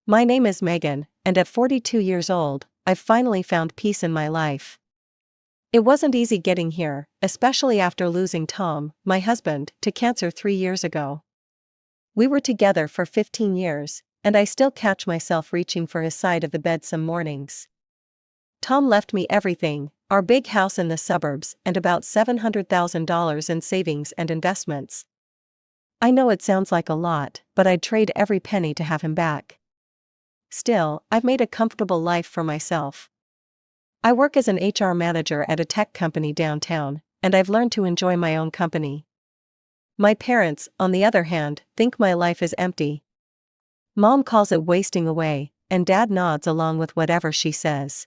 My name is Megan, and at 42 years old, I've finally found peace in my life. It wasn't easy getting here, especially after losing Tom, my husband, to cancer 3 years ago. We were together for 15 years, and I still catch myself reaching for his side of the bed some mornings. Tom left me everything: our big house in the suburbs and about $700,000 in savings and investments. I know it sounds like a lot, but I'd trade every penny to have him back. Still, I've made a comfortable life for myself. I work as an HR manager at a tech company downtown, and I've learned to enjoy my own company. My parents, on the other hand, think my life is empty. Mom calls it wasting away, and Dad nods along with whatever she says.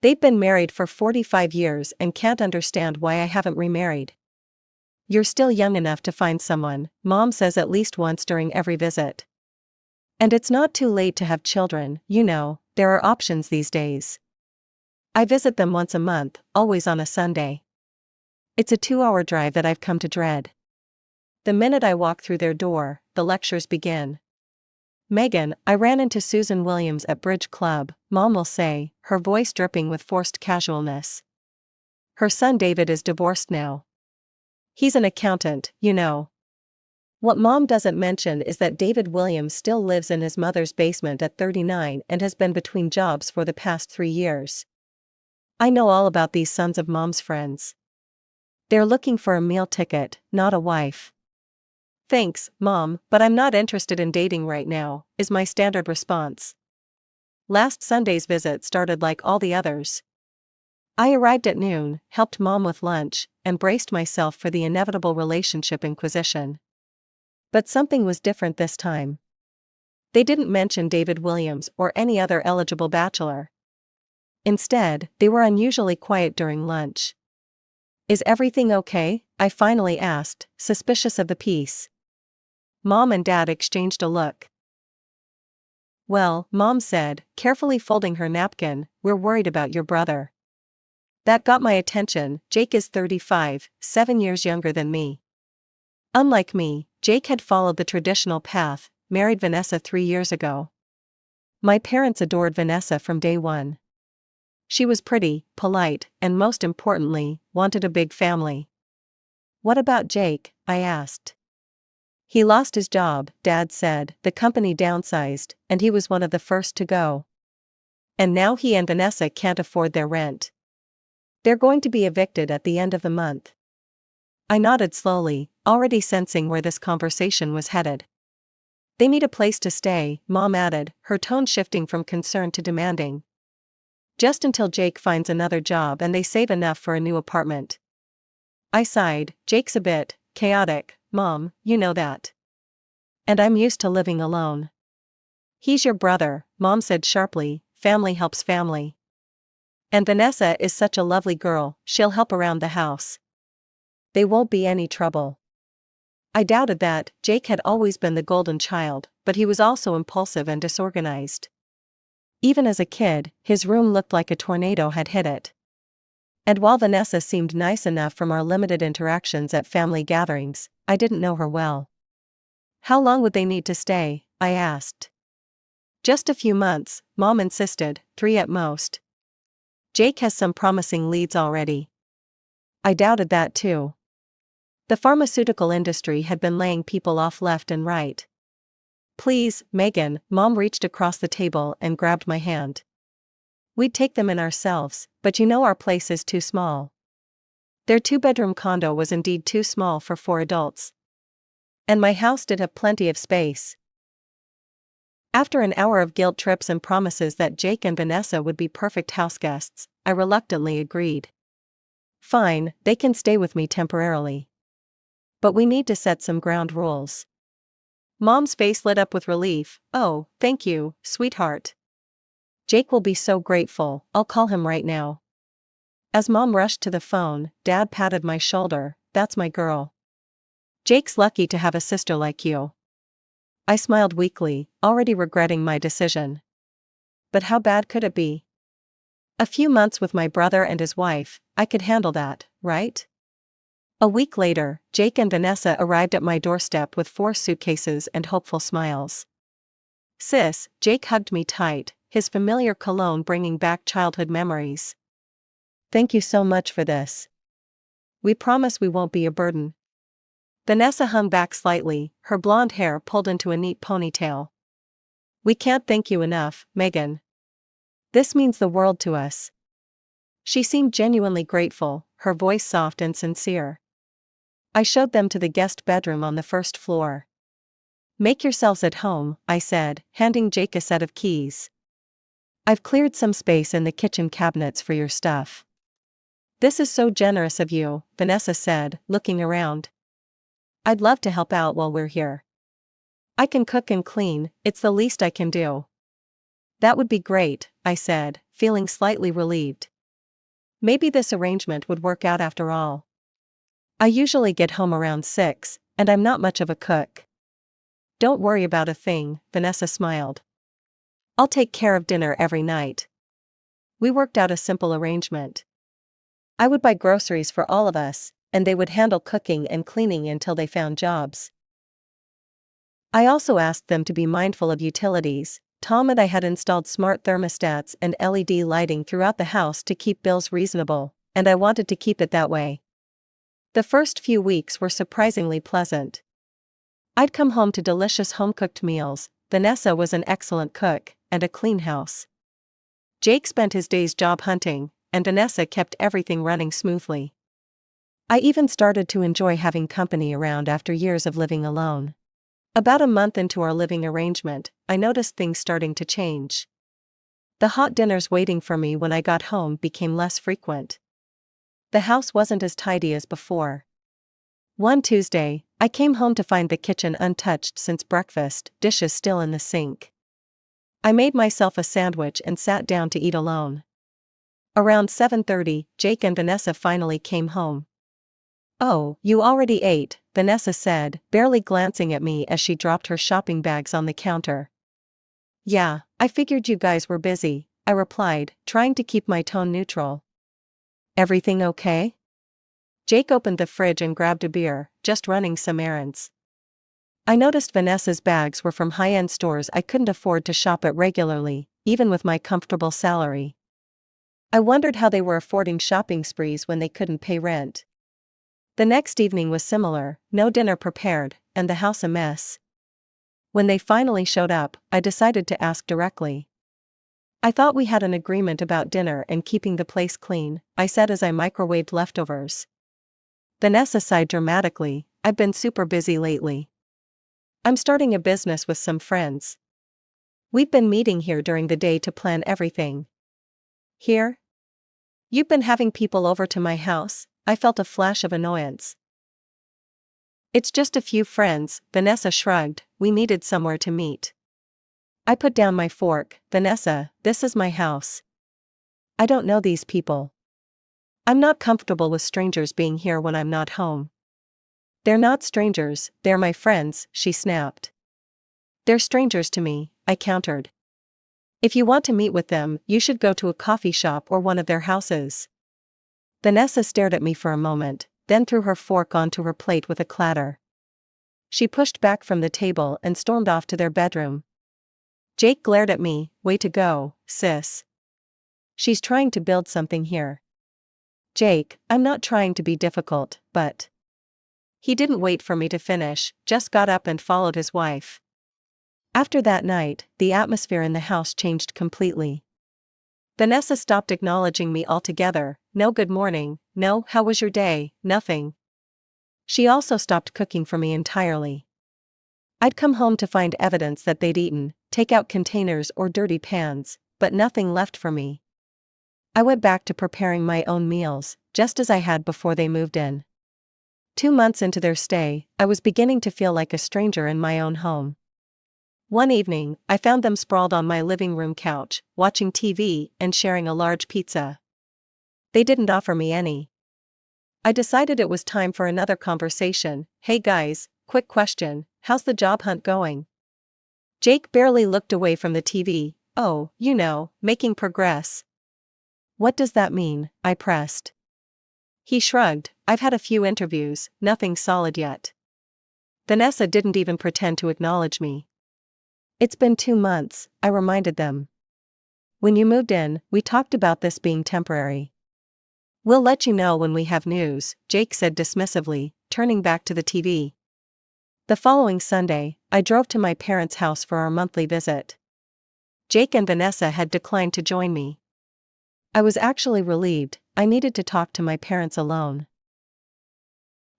They've been married for 45 years and can't understand why I haven't remarried. "You're still young enough to find someone," Mom says at least once during every visit. And it's not too late to have children, there are options these days. I visit them once a month, always on a Sunday. It's a 2-hour drive that I've come to dread. The minute I walk through their door, the lectures begin. "Megan, I ran into Susan Williams at Bridge Club," Mom will say, her voice dripping with forced casualness. Her son David is divorced now. He's an accountant. What Mom doesn't mention is that David Williams still lives in his mother's basement at 39 and has been between jobs for the past 3 years. I know all about these sons of Mom's friends. They're looking for a meal ticket, not a wife. "Thanks, Mom, but I'm not interested in dating right now," is my standard response. Last Sunday's visit started like all the others. I arrived at noon, helped Mom with lunch, and braced myself for the inevitable relationship inquisition. But something was different this time. They didn't mention David Williams or any other eligible bachelor. Instead, they were unusually quiet during lunch. "Is everything okay?" I finally asked, suspicious of the peace. Mom and Dad exchanged a look. "Well," Mom said, carefully folding her napkin, "we're worried about your brother." That got my attention. Jake is 35, 7 years younger than me. Unlike me, Jake had followed the traditional path, married Vanessa 3 years ago. My parents adored Vanessa from day one. She was pretty, polite, and most importantly, wanted a big family. "What about Jake?" I asked. "He lost his job," Dad said. "The company downsized, and he was one of the first to go. And now he and Vanessa can't afford their rent. They're going to be evicted at the end of the month." I nodded slowly, already sensing where this conversation was headed. "They need a place to stay," Mom added, her tone shifting from concern to demanding. "Just until Jake finds another job and they save enough for a new apartment." I sighed. "Jake's a bit chaotic, Mom, you know that. And I'm used to living alone." "He's your brother," Mom said sharply. "Family helps family. And Vanessa is such a lovely girl, she'll help around the house. They won't be any trouble." I doubted that. Jake had always been the golden child, but he was also impulsive and disorganized. Even as a kid, his room looked like a tornado had hit it. And while Vanessa seemed nice enough from our limited interactions at family gatherings, I didn't know her well. "How long would they need to stay?" I asked. "Just a few months," Mom insisted, 3 at most. "Jake has some promising leads already." I doubted that too. The pharmaceutical industry had been laying people off left and right. "Please, Megan," Mom reached across the table and grabbed my hand. "We'd take them in ourselves, but our place is too small." Their 2-bedroom condo was indeed too small for 4 adults. And my house did have plenty of space. After an hour of guilt trips and promises that Jake and Vanessa would be perfect houseguests, I reluctantly agreed. "Fine, they can stay with me temporarily. But we need to set some ground rules." Mom's face lit up with relief. "Oh, thank you, sweetheart. Jake will be so grateful. I'll call him right now." As Mom rushed to the phone, Dad patted my shoulder. "That's my girl. Jake's lucky to have a sister like you." I smiled weakly, already regretting my decision. But how bad could it be? A few months with my brother and his wife, I could handle that, right? A week later, Jake and Vanessa arrived at my doorstep with 4 suitcases and hopeful smiles. "Sis," Jake hugged me tight, his familiar cologne bringing back childhood memories. "Thank you so much for this. We promise we won't be a burden." Vanessa hung back slightly, her blonde hair pulled into a neat ponytail. "We can't thank you enough, Megan. This means the world to us." She seemed genuinely grateful, her voice soft and sincere. I showed them to the guest bedroom on the first floor. "Make yourselves at home," I said, handing Jake a set of keys. "I've cleared some space in the kitchen cabinets for your stuff." "This is so generous of you," Vanessa said, looking around. "I'd love to help out while we're here. I can cook and clean, it's the least I can do." "That would be great," I said, feeling slightly relieved. Maybe this arrangement would work out after all. I usually get home around 6, and I'm not much of a cook. "Don't worry about a thing," Vanessa smiled. "I'll take care of dinner every night." We worked out a simple arrangement. I would buy groceries for all of us, and they would handle cooking and cleaning until they found jobs. I also asked them to be mindful of utilities. Tom and I had installed smart thermostats and LED lighting throughout the house to keep bills reasonable, and I wanted to keep it that way. The first few weeks were surprisingly pleasant. I'd come home to delicious home-cooked meals, Vanessa was an excellent cook, and a clean house. Jake spent his days job hunting, and Vanessa kept everything running smoothly. I even started to enjoy having company around after years of living alone. About a month into our living arrangement, I noticed things starting to change. The hot dinners waiting for me when I got home became less frequent. The house wasn't as tidy as before. One Tuesday, I came home to find the kitchen untouched since breakfast, dishes still in the sink. I made myself a sandwich and sat down to eat alone. Around 7:30, Jake and Vanessa finally came home. "Oh, you already ate," Vanessa said, barely glancing at me as she dropped her shopping bags on the counter. "Yeah, I figured you guys were busy," I replied, trying to keep my tone neutral. "Everything okay?" Jake opened the fridge and grabbed a beer, just running some errands. I noticed Vanessa's bags were from high-end stores I couldn't afford to shop at regularly, even with my comfortable salary. I wondered how they were affording shopping sprees when they couldn't pay rent. The next evening was similar, no dinner prepared, and the house a mess. When they finally showed up, I decided to ask directly. "I thought we had an agreement about dinner and keeping the place clean," I said as I microwaved leftovers. Vanessa sighed dramatically, "I've been super busy lately. I'm starting a business with some friends. We've been meeting here during the day to plan everything." "Here? You've been having people over to my house?" I felt a flash of annoyance. "It's just a few friends," Vanessa shrugged, "we needed somewhere to meet." I put down my fork. "Vanessa, this is my house. I don't know these people. I'm not comfortable with strangers being here when I'm not home." "They're not strangers, they're my friends," she snapped. "They're strangers to me," I countered. "If you want to meet with them, you should go to a coffee shop or one of their houses." Vanessa stared at me for a moment, then threw her fork onto her plate with a clatter. She pushed back from the table and stormed off to their bedroom. Jake glared at me. "Way to go, sis. She's trying to build something here." "Jake, I'm not trying to be difficult, but..." He didn't wait for me to finish, just got up and followed his wife. After that night, the atmosphere in the house changed completely. Vanessa stopped acknowledging me altogether. No good morning, no how was your day, nothing. She also stopped cooking for me entirely. I'd come home to find evidence that they'd eaten, take-out containers or dirty pans, but nothing left for me. I went back to preparing my own meals, just as I had before they moved in. 2 months into their stay, I was beginning to feel like a stranger in my own home. One evening, I found them sprawled on my living room couch, watching TV and sharing a large pizza. They didn't offer me any. I decided it was time for another conversation. "Hey guys, quick question, how's the job hunt going?" Jake barely looked away from the TV. "Oh, you know, making progress." "What does that mean?" I pressed. He shrugged. I've had a few interviews, nothing solid yet. Vanessa didn't even pretend to acknowledge me. It's been 2 months, I reminded them. When you moved in, we talked about this being temporary. We'll let you know when we have news, Jake said dismissively, turning back to the TV. The following Sunday, I drove to my parents' house for our monthly visit. Jake and Vanessa had declined to join me. I was actually relieved. I needed to talk to my parents alone.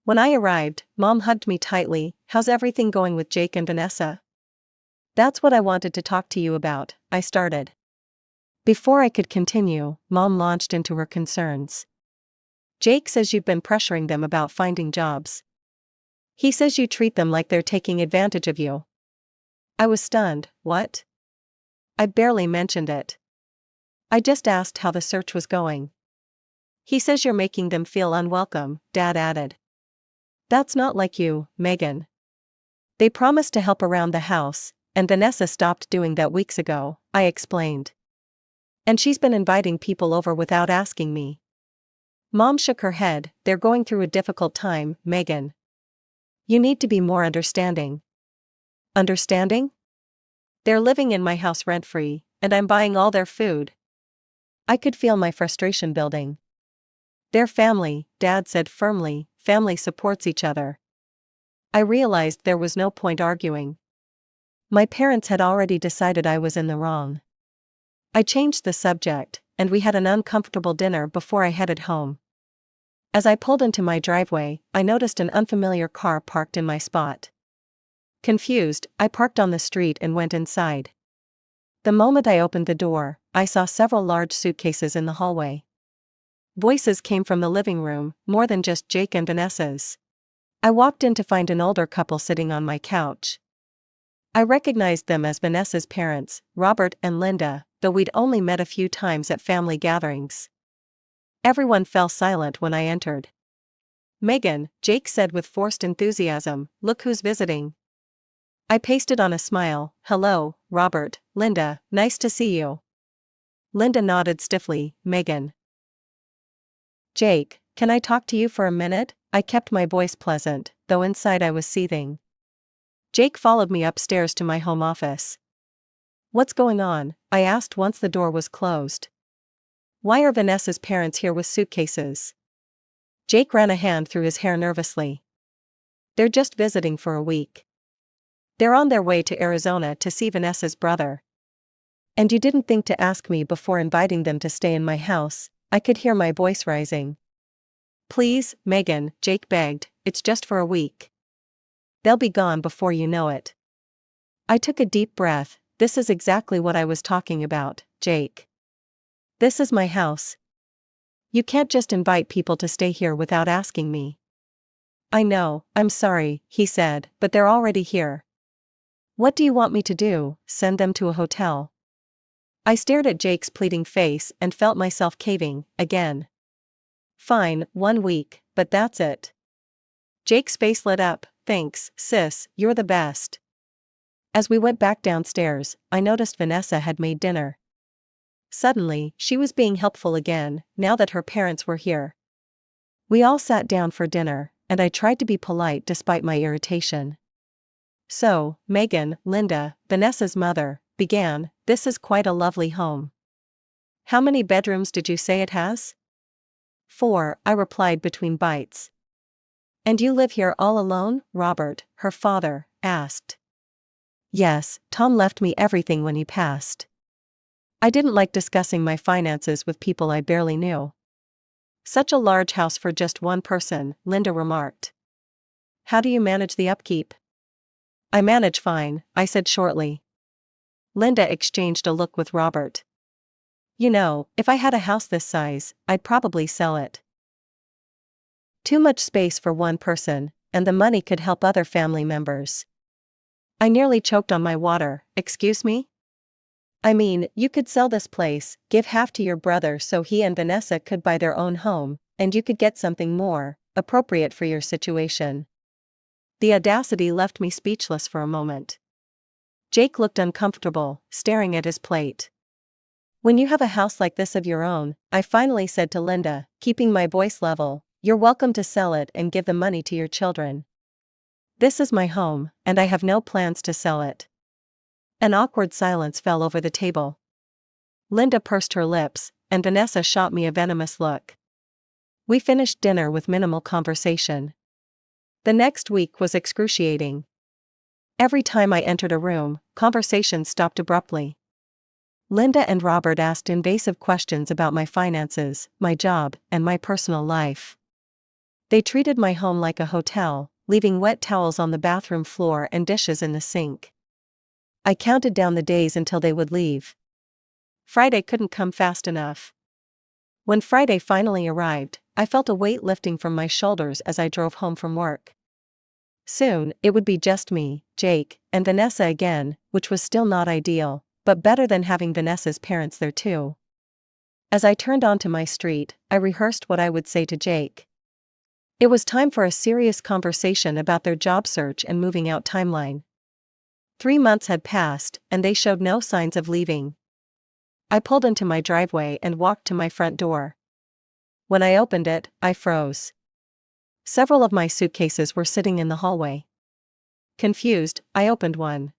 When I arrived, Mom hugged me tightly. How's everything going with Jake and Vanessa? That's what I wanted to talk to you about, I started. Before I could continue, Mom launched into her concerns. Jake says you've been pressuring them about finding jobs. He says you treat them like they're taking advantage of you. I was stunned. What? I barely mentioned it. I just asked how the search was going. He says you're making them feel unwelcome, Dad added. That's not like you, Megan. They promised to help around the house, and Vanessa stopped doing that weeks ago, I explained. And she's been inviting people over without asking me. Mom shook her head. They're going through a difficult time, Megan. You need to be more understanding. Understanding? They're living in my house rent-free, and I'm buying all their food. I could feel my frustration building. They're family, Dad said firmly. Family supports each other. I realized there was no point arguing. My parents had already decided I was in the wrong. I changed the subject, and we had an uncomfortable dinner before I headed home. As I pulled into my driveway, I noticed an unfamiliar car parked in my spot. Confused, I parked on the street and went inside. The moment I opened the door, I saw several large suitcases in the hallway. Voices came from the living room, more than just Jake and Vanessa's. I walked in to find an older couple sitting on my couch. I recognized them as Vanessa's parents, Robert and Linda, though we'd only met a few times at family gatherings. Everyone fell silent when I entered. Megan, Jake said with forced enthusiasm, look who's visiting. I pasted on a smile. Hello, Robert, Linda, nice to see you. Linda nodded stiffly. Megan. Jake, can I talk to you for a minute? I kept my voice pleasant, though inside I was seething. Jake followed me upstairs to my home office. What's going on? I asked once the door was closed. Why are Vanessa's parents here with suitcases? Jake ran a hand through his hair nervously. They're just visiting for a week. They're on their way to Arizona to see Vanessa's brother. And you didn't think to ask me before inviting them to stay in my house? I could hear my voice rising. Please, Megan, Jake begged, it's just for a week. They'll be gone before you know it. I took a deep breath. This is exactly what I was talking about, Jake. This is my house. You can't just invite people to stay here without asking me. I know, I'm sorry, he said, but they're already here. What do you want me to do, send them to a hotel? I stared at Jake's pleading face and felt myself caving, again. Fine, 1 week, but that's it. Jake's face lit up. Thanks, sis, you're the best. As we went back downstairs, I noticed Vanessa had made dinner. Suddenly, she was being helpful again, now that her parents were here. We all sat down for dinner, and I tried to be polite despite my irritation. So, Megan, Linda, Vanessa's mother, began, this is quite a lovely home. How many bedrooms did you say it has? 4, I replied between bites. And you live here all alone, Robert, her father, asked. Yes, Tom left me everything when he passed. I didn't like discussing my finances with people I barely knew. Such a large house for just one person, Linda remarked. How do you manage the upkeep? I manage fine, I said shortly. Linda exchanged a look with Robert. You know, if I had a house this size, I'd probably sell it. Too much space for one person, and the money could help other family members. I nearly choked on my water. Excuse me? I mean, you could sell this place, give half to your brother so he and Vanessa could buy their own home, and you could get something more appropriate for your situation. The audacity left me speechless for a moment. Jake looked uncomfortable, staring at his plate. When you have a house like this of your own, I finally said to Linda, keeping my voice level, You're welcome to sell it and give the money to your children. This is my home, and I have no plans to sell it. An awkward silence fell over the table. Linda pursed her lips, and Vanessa shot me a venomous look. We finished dinner with minimal conversation. The next week was excruciating. Every time I entered a room, conversation stopped abruptly. Linda and Robert asked invasive questions about my finances, my job, and my personal life. They treated my home like a hotel, leaving wet towels on the bathroom floor and dishes in the sink. I counted down the days until they would leave. Friday couldn't come fast enough. When Friday finally arrived, I felt a weight lifting from my shoulders as I drove home from work. Soon, it would be just me, Jake, and Vanessa again, which was still not ideal, but better than having Vanessa's parents there too. As I turned onto my street, I rehearsed what I would say to Jake. It was time for a serious conversation about their job search and moving out timeline. 3 months had passed, and they showed no signs of leaving. I pulled into my driveway and walked to my front door. When I opened it, I froze. Several of my suitcases were sitting in the hallway. Confused, I opened one.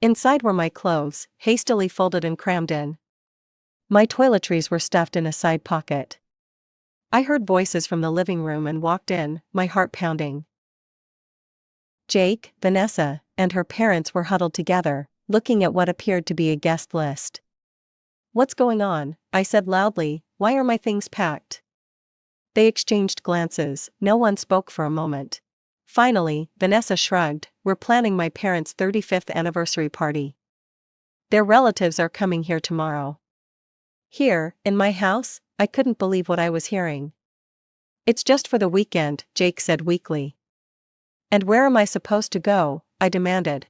Inside were my clothes, hastily folded and crammed in. My toiletries were stuffed in a side pocket. I heard voices from the living room and walked in, my heart pounding. Jake, Vanessa, and her parents were huddled together, looking at what appeared to be a guest list. "What's going on?" I said loudly. "Why are my things packed?" They exchanged glances, no one spoke for a moment. Finally, Vanessa shrugged. "We're planning my parents' 35th anniversary party. Their relatives are coming here tomorrow." Here, in my house? I couldn't believe what I was hearing. "It's just for the weekend," Jake said weakly. "And where am I supposed to go?" I demanded.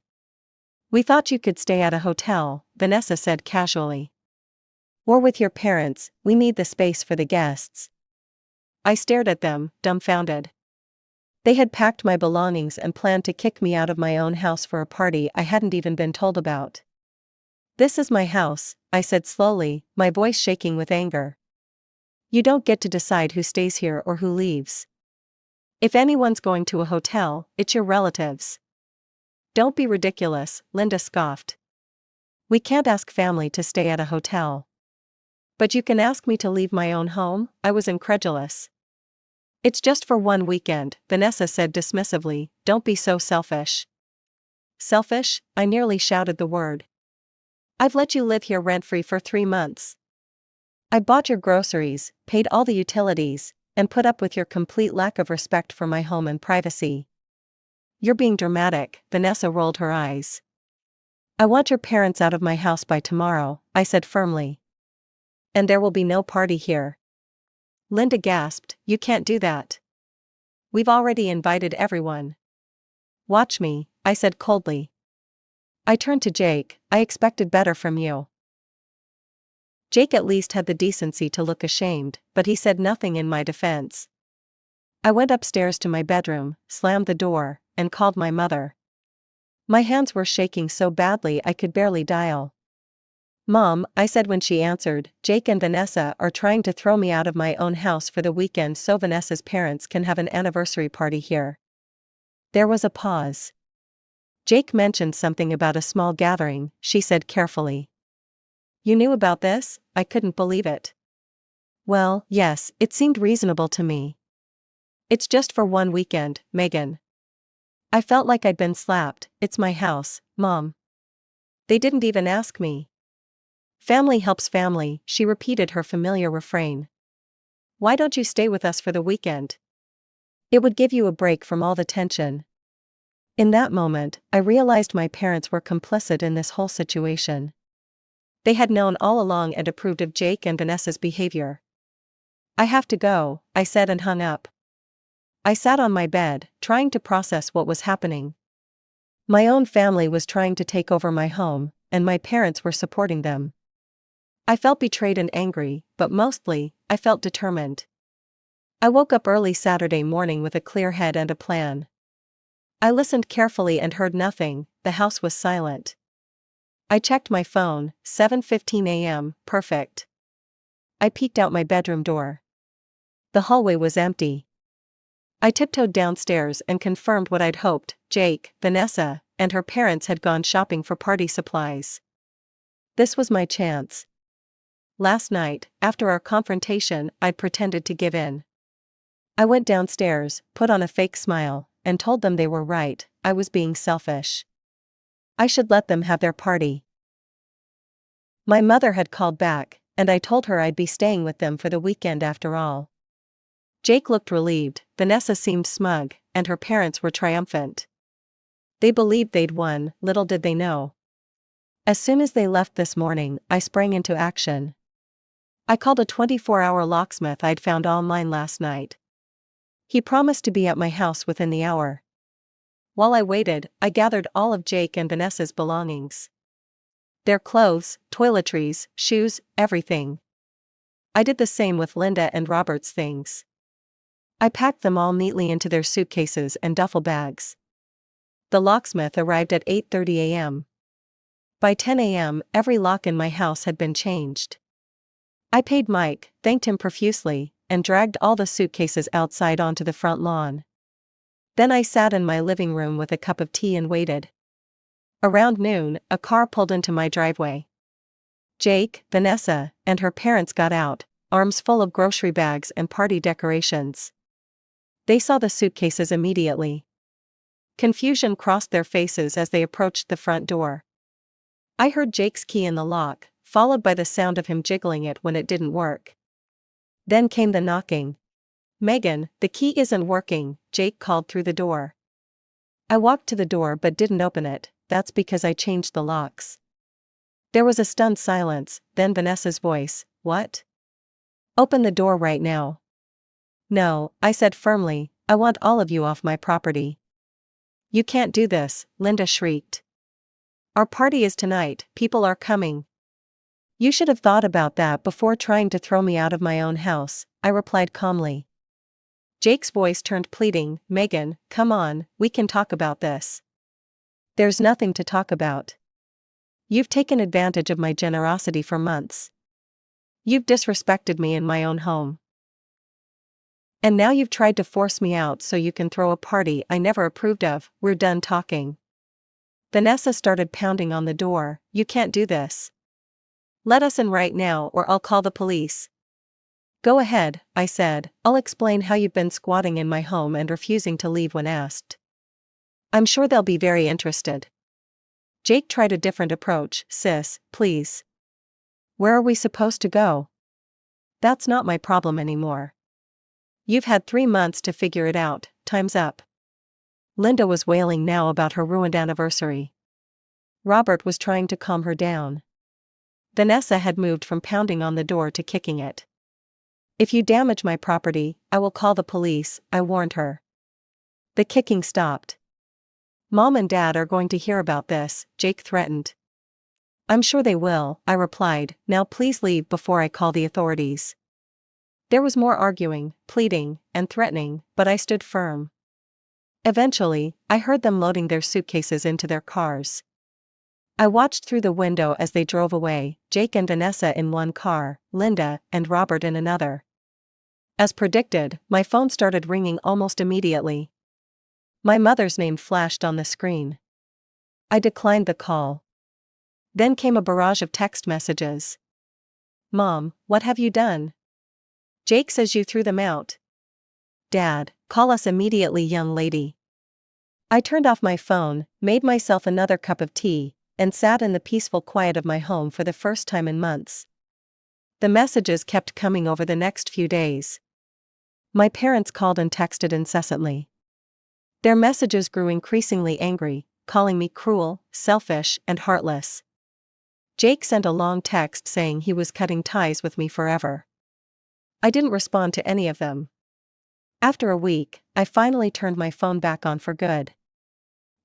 "We thought you could stay at a hotel," Vanessa said casually. "Or with your parents, we need the space for the guests." I stared at them, dumbfounded. They had packed my belongings and planned to kick me out of my own house for a party I hadn't even been told about. "This is my house," I said slowly, my voice shaking with anger. "You don't get to decide who stays here or who leaves. If anyone's going to a hotel, it's your relatives." "Don't be ridiculous," Linda scoffed. "We can't ask family to stay at a hotel." "But you can ask me to leave my own home?" I was incredulous. "It's just for one weekend," Vanessa said dismissively. "Don't be so selfish." "Selfish?" I nearly shouted the word. "I've let you live here rent-free for 3 months. I bought your groceries, paid all the utilities, and put up with your complete lack of respect for my home and privacy." "You're being dramatic," Vanessa rolled her eyes. "I want your parents out of my house by tomorrow," I said firmly. "And there will be no party here." Linda gasped. "You can't do that. We've already invited everyone." "Watch me," I said coldly. I turned to Jake. "I expected better from you." Jake at least had the decency to look ashamed, but he said nothing in my defense. I went upstairs to my bedroom, slammed the door, and called my mother. My hands were shaking so badly I could barely dial. "Mom," I said when she answered, "Jake and Vanessa are trying to throw me out of my own house for the weekend so Vanessa's parents can have an anniversary party here." There was a pause. "Jake mentioned something about a small gathering," she said carefully. "You knew about this?" I couldn't believe it. "Well, yes, it seemed reasonable to me." "It's just for one weekend, Megan." I felt like I'd been slapped. "It's my house, Mom. They didn't even ask me." "Family helps family," she repeated her familiar refrain. "Why don't you stay with us for the weekend? It would give you a break from all the tension." In that moment, I realized my parents were complicit in this whole situation. They had known all along and approved of Jake and Vanessa's behavior. "I have to go," I said and hung up. I sat on my bed, trying to process what was happening. My own family was trying to take over my home, and my parents were supporting them. I felt betrayed and angry, but mostly, I felt determined. I woke up early Saturday morning with a clear head and a plan. I listened carefully and heard nothing. The house was silent. I checked my phone. 7:15 a.m., perfect. I peeked out my bedroom door. The hallway was empty. I tiptoed downstairs and confirmed what I'd hoped: Jake, Vanessa, and her parents had gone shopping for party supplies. This was my chance. Last night, after our confrontation, I'd pretended to give in. I went downstairs, put on a fake smile, and told them they were right. I was being selfish. I should let them have their party. My mother had called back, and I told her I'd be staying with them for the weekend after all. Jake looked relieved, Vanessa seemed smug, and her parents were triumphant. They believed they'd won, little did they know. As soon as they left this morning, I sprang into action. I called a 24-hour locksmith I'd found online last night. He promised to be at my house within the hour. While I waited, I gathered all of Jake and Vanessa's belongings. Their clothes, toiletries, shoes, everything. I did the same with Linda and Robert's things. I packed them all neatly into their suitcases and duffel bags. The locksmith arrived at 8:30 a.m. By 10 a.m., every lock in my house had been changed. I paid Mike, thanked him profusely, and dragged all the suitcases outside onto the front lawn. Then I sat in my living room with a cup of tea and waited. Around noon, a car pulled into my driveway. Jake, Vanessa, and her parents got out, arms full of grocery bags and party decorations. They saw the suitcases immediately. Confusion crossed their faces as they approached the front door. I heard Jake's key in the lock, followed by the sound of him jiggling it when it didn't work. Then came the knocking. "Megan, the key isn't working," Jake called through the door. I walked to the door but didn't open it. "That's because I changed the locks." There was a stunned silence, then Vanessa's voice: "What?" "Open the door right now." "No," I said firmly, "I want all of you off my property." "You can't do this," Linda shrieked. "Our party is tonight, people are coming." "You should have thought about that before trying to throw me out of my own house," I replied calmly. Jake's voice turned pleading: "Megan, come on, we can talk about this." "There's nothing to talk about. You've taken advantage of my generosity for months. You've disrespected me in my own home. And now you've tried to force me out so you can throw a party I never approved of. We're done talking." Vanessa started pounding on the door. "You can't do this. Let us in right now or I'll call the police." "Go ahead," I said, "I'll explain how you've been squatting in my home and refusing to leave when asked. I'm sure they'll be very interested." Jake tried a different approach. "Sis, please. Where are we supposed to go? That's not my problem anymore. You've had 3 months to figure it out, time's up." Linda was wailing now about her ruined anniversary. Robert was trying to calm her down. Vanessa had moved from pounding on the door to kicking it. "If you damage my property, I will call the police," I warned her. The kicking stopped. "Mom and Dad are going to hear about this," Jake threatened. "I'm sure they will," I replied. "Now please leave before I call the authorities." There was more arguing, pleading, and threatening, but I stood firm. Eventually, I heard them loading their suitcases into their cars. I watched through the window as they drove away, Jake and Vanessa in one car, Linda and Robert in another. As predicted, my phone started ringing almost immediately. My mother's name flashed on the screen. I declined the call. Then came a barrage of text messages. "Mom, what have you done? Jake says you threw them out. Dad, call us immediately, young lady." I turned off my phone, made myself another cup of tea, and sat in the peaceful quiet of my home for the first time in months. The messages kept coming over the next few days. My parents called and texted incessantly. Their messages grew increasingly angry, calling me cruel, selfish, and heartless. Jake sent a long text saying he was cutting ties with me forever. I didn't respond to any of them. After a week, I finally turned my phone back on for good.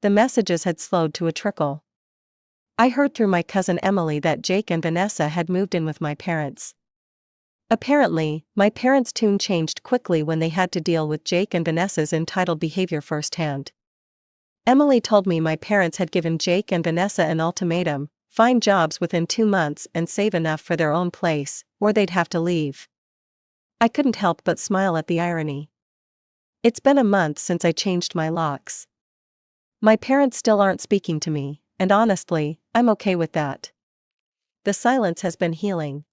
The messages had slowed to a trickle. I heard through my cousin Emily that Jake and Vanessa had moved in with my parents. Apparently, my parents' tune changed quickly when they had to deal with Jake and Vanessa's entitled behavior firsthand. Emily told me my parents had given Jake and Vanessa an ultimatum: find jobs within 2 months and save enough for their own place, or they'd have to leave. I couldn't help but smile at the irony. It's been a month since I changed my locks. My parents still aren't speaking to me, and honestly, I'm okay with that. The silence has been healing.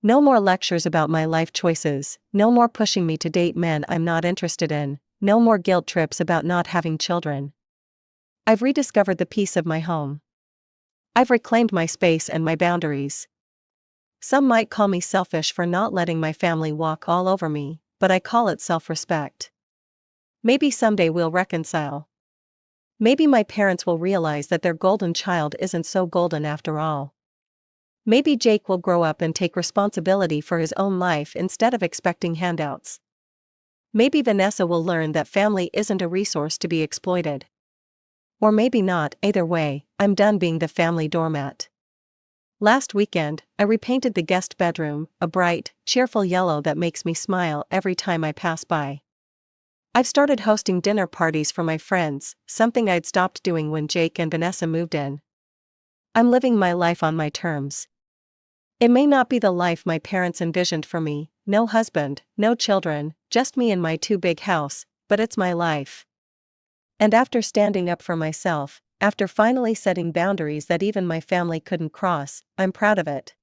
No more lectures about my life choices, no more pushing me to date men I'm not interested in, no more guilt trips about not having children. I've rediscovered the peace of my home. I've reclaimed my space and my boundaries. Some might call me selfish for not letting my family walk all over me, but I call it self-respect. Maybe someday we'll reconcile. Maybe my parents will realize that their golden child isn't so golden after all. Maybe Jake will grow up and take responsibility for his own life instead of expecting handouts. Maybe Vanessa will learn that family isn't a resource to be exploited. Or maybe not. Either way, I'm done being the family doormat. Last weekend, I repainted the guest bedroom, a bright, cheerful yellow that makes me smile every time I pass by. I've started hosting dinner parties for my friends, something I'd stopped doing when Jake and Vanessa moved in. I'm living my life on my terms. It may not be the life my parents envisioned for me, no husband, no children, just me in my too big house, but it's my life. And after standing up for myself, after finally setting boundaries that even my family couldn't cross, I'm proud of it.